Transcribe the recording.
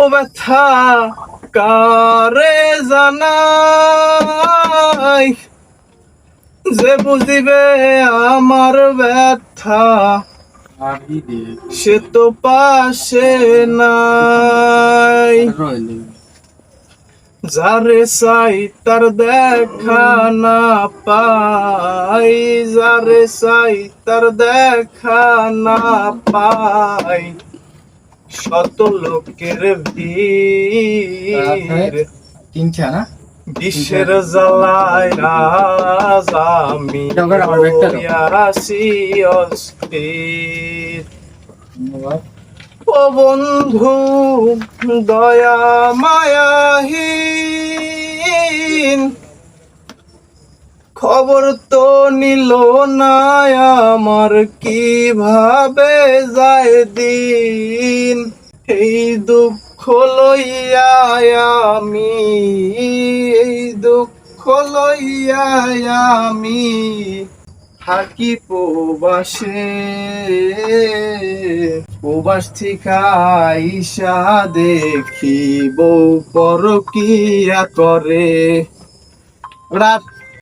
ও ব্যথা কারে জানাই, যে বুঝিবে আমার ব্যথা সে তো পাশে নাই। যারে চাই তার দেখা না পাই, যারে চাই তার দেখা না পাই, শত লোকের ভিড় বিশ্বের জ্বালায় রাজ আমি হইয়াছি অস্থির। ও বন্ধু দয়া মায়াহীন, খবর তো নিল না আমার, কিভাবে যায় দিন। এই দুঃখ লইয়া আমি, এই দুঃখ লইয়া আমি থাকি প্রবাসে। প্রবাস থিকা আইসা দেখি বউ পরকিয়া করে। রাত